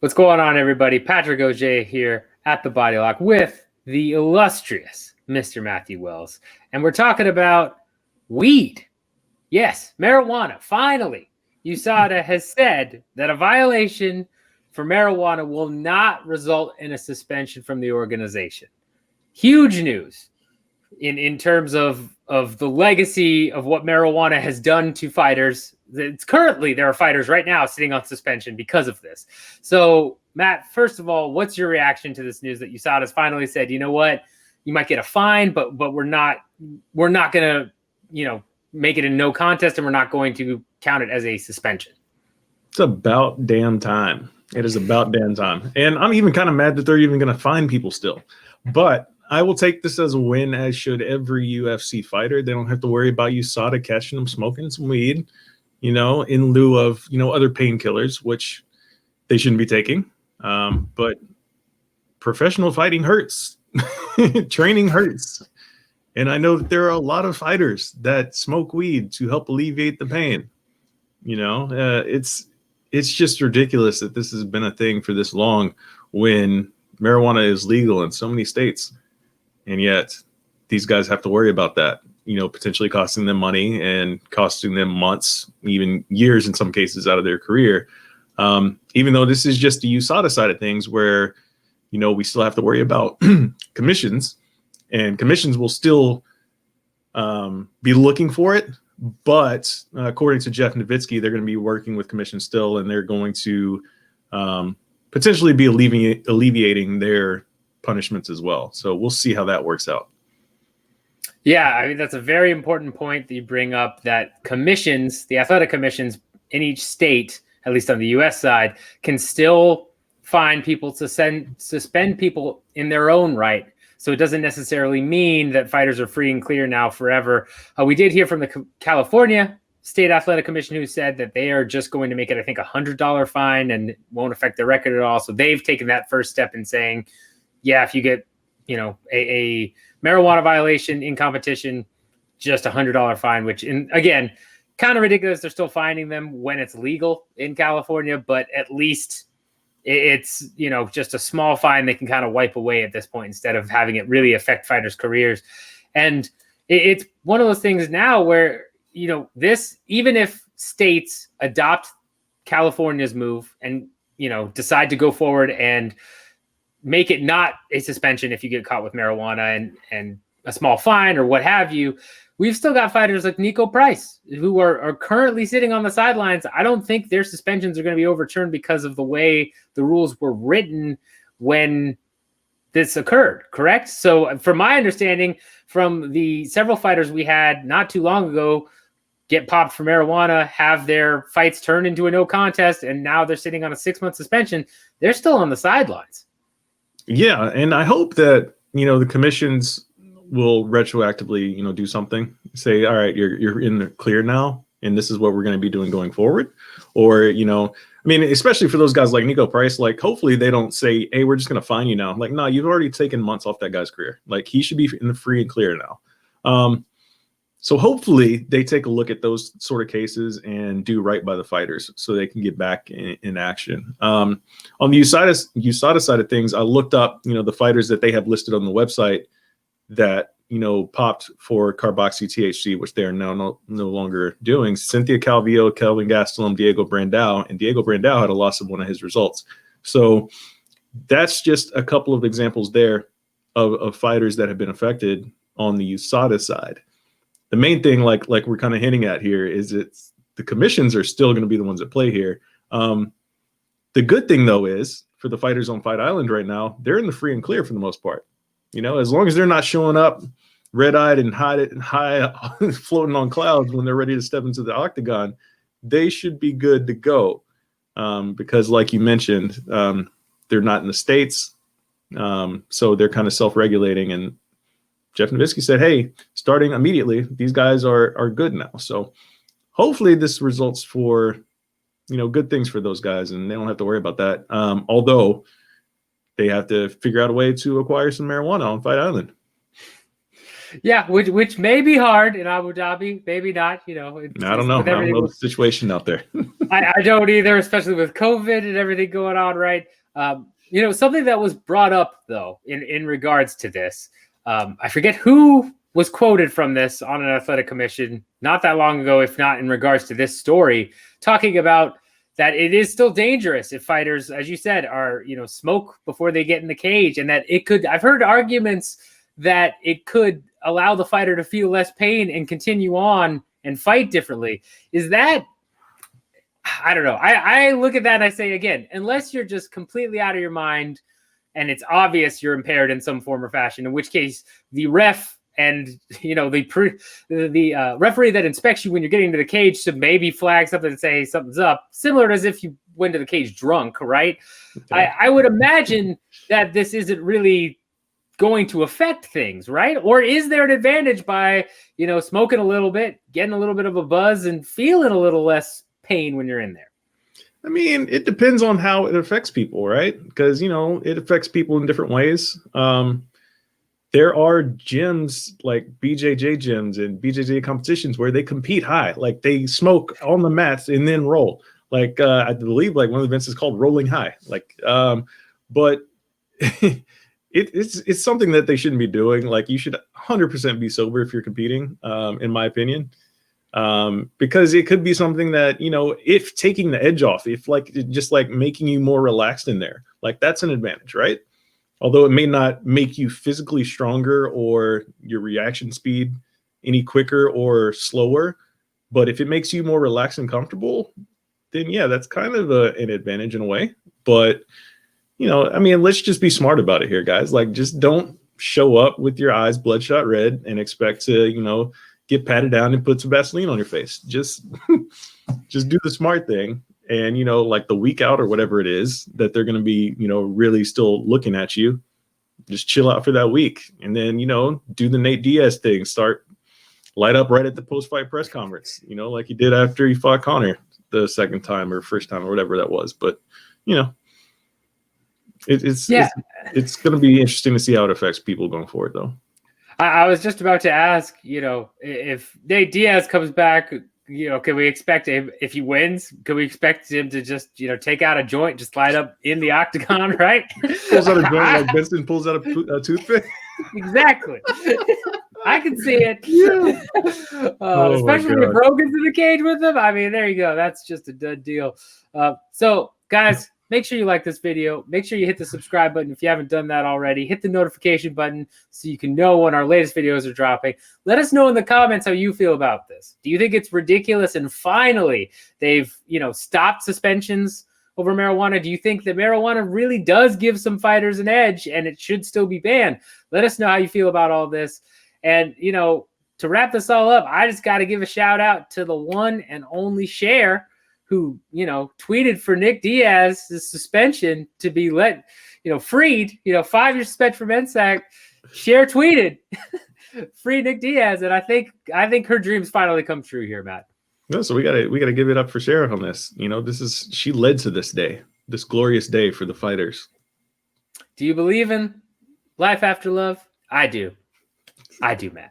What's going on, everybody? Patrick Auger here at the Body Lock with the illustrious Mr. Matthew Wells. And we're talking about weed. Yes, marijuana. Finally, USADA has said that a violation for marijuana will not result in a suspension from the organization. Huge news in terms of the legacy of what marijuana has done to fighters. It's currently, there are fighters right now sitting on suspension because of this. So, Matt, first of all, what's your reaction to this news that USADA has finally said, you know what, you might get a fine, but we're not going to, make it a no contest, and we're not going to count it as a suspension? It's about damn time. It is about damn time. And I'm even kind of mad that they're even going to fine people still. But I will take this as a win, as should every UFC fighter. They don't have to worry about USADA catching them smoking some weed, in lieu of, other painkillers, which they shouldn't be taking. But professional fighting hurts. Training hurts. And I know that there are a lot of fighters that smoke weed to help alleviate the pain. It's just ridiculous that this has been a thing for this long when marijuana is legal in so many states. And yet these guys have to worry about that, potentially costing them money and costing them months, even years in some cases, out of their career. Even though this is just the USADA side of things where, we still have to worry about commissions, and commissions will still be looking for it. But according to Jeff Nowitzki, they're going to be working with commissions still, and they're going to potentially be alleviating their punishments as well. So we'll see how that works out. Yeah, I mean, that's a very important point that you bring up, that commissions, the athletic commissions in each state, at least on the U.S. side, can still fine people, suspend people in their own right. So it doesn't necessarily mean that fighters are free and clear now forever. We did hear from the California State Athletic Commission, who said that they are just going to make it, I think, $100 fine, and it won't affect their record at all. So they've taken that first step in saying, yeah, if you get, a marijuana violation in competition, just $100 fine, which, again, kind of ridiculous. They're still fining them when it's legal in California, but at least it's, just a small fine they can kind of wipe away at this point instead of having it really affect fighters' careers. And it's one of those things now where, this, even if states adopt California's move and, decide to go forward and make it not a suspension if you get caught with marijuana and a small fine or what have you, we've still got fighters like Nico Price who are currently sitting on the sidelines. I don't think their suspensions are going to be overturned because of the way the rules were written when this occurred, correct? So from my understanding, from the several fighters we had not too long ago get popped for marijuana, have their fights turned into a no contest, and now they're sitting on a 6-month suspension, they're still on the sidelines. Yeah, and I hope that, the commissions will retroactively, do something. Say, all right, you're in the clear now, and this is what we're going to be doing going forward. Or, especially for those guys like Nico Price, like, hopefully they don't say, hey, we're just going to fine you now. Like, no, you've already taken months off that guy's career. Like, he should be in the free and clear now. So hopefully they take a look at those sort of cases and do right by the fighters so they can get back in action. On the USADA side of things, I looked up, the fighters that they have listed on the website that, popped for carboxy-THC, which they are now no longer doing. Cynthia Calvillo, Kelvin Gastelum, Diego Brandao, and Diego Brandao had a loss of one of his results. So that's just a couple of examples there of fighters that have been affected on the USADA side. The main thing, like we're kind of hinting at here, is it's the commissions are still going to be the ones that play here. The good thing, though, is for the fighters on Fight Island right now, they're in the free and clear for the most part. As long as they're not showing up red-eyed and high floating on clouds when they're ready to step into the octagon, they should be good to go. Because, like you mentioned, they're not in the States, so they're kind of self-regulating. And Jeff Nowitzki said, hey, starting immediately, these guys are good now. So hopefully this results for, good things for those guys, and they don't have to worry about that. Although they have to figure out a way to acquire some marijuana on Fight Island. Yeah, which may be hard in Abu Dhabi, maybe not. You know, I don't know. I don't know the situation out there. I don't either, especially with COVID and everything going on, right? You know, something that was brought up though in regards to this, I forget who was quoted from this on an athletic commission not that long ago, if not in regards to this story, talking about that it is still dangerous if fighters, as you said, are, you know, smoke before they get in the cage, and that it could, I've heard arguments that it could allow the fighter to feel less pain and continue on and fight differently. Is that, I don't know. I look at that and I say, again, unless you're just completely out of your mind and it's obvious you're impaired in some form or fashion, in which case the ref and, you know, the referee that inspects you when you're getting into the cage should maybe flag something and say something's up, similar to as if you went to the cage drunk, right? Okay. I would imagine that this isn't really going to affect things, right? Or is there an advantage by, you know, smoking a little bit, getting a little bit of a buzz and feeling a little less pain when you're in there? I mean, it depends on how it affects people, right? Because, you know, it affects people in different ways. There are gyms like BJJ gyms and BJJ competitions where they compete high, like they smoke on the mats and then roll. Like I believe like one of the events is called Rolling High. Like, but it's something that they shouldn't be doing. Like you should 100% be sober if you're competing, in my opinion. Because it could be something that, you know, if taking the edge off, if like just like making you more relaxed in there, like that's an advantage, right? Although it may not make you physically stronger or your reaction speed any quicker or slower, but if it makes you more relaxed and comfortable, then yeah, that's kind of an advantage in a way. But, you know, I mean, let's just be smart about it here, guys. Like, just don't show up with your eyes bloodshot red and expect to, you know, get patted down and put some Vaseline on your face. Just do the smart thing. And, you know, like the week out or whatever it is that they're going to be, you know, really still looking at you, just chill out for that week. And then, you know, do the Nate Diaz thing, start light up right at the post-fight press conference, you know, like he did after he fought Conor the second time or first time or whatever that was. But, you know, it's going to be interesting to see how it affects people going forward, though. I was just about to ask, you know, if Nate Diaz comes back, you know, can we expect him, if he wins, can we expect him to just, you know, take out a joint, just light up in the octagon, right? Pulls out a joint like Benson pulls out a toothpick. Exactly. I can see it. Yeah. Especially if Rogan's in the cage with him. I mean, there you go. That's just a done deal. So, guys, make sure you like this video. Make sure you hit the subscribe button if you haven't done that already. Hit the notification button so you can know when our latest videos are dropping. Let us know in the comments how you feel about this. Do you think it's ridiculous? And finally, they've, you know, stopped suspensions over marijuana. Do you think that marijuana really does give some fighters an edge and it should still be banned? Let us know how you feel about all this. And, you know, to wrap this all up, I just got to give a shout out to the one and only Cher, who, you know, tweeted for Nick Diaz's suspension to be let, you know, freed, you know, 5-year suspension from NSAC. Cher tweeted, free Nick Diaz. And I think her dreams finally come true here, Matt. No, so we gotta give it up for Cher on this. You know, she led to this day, this glorious day for the fighters. Do you believe in life after love? I do. I do, Matt.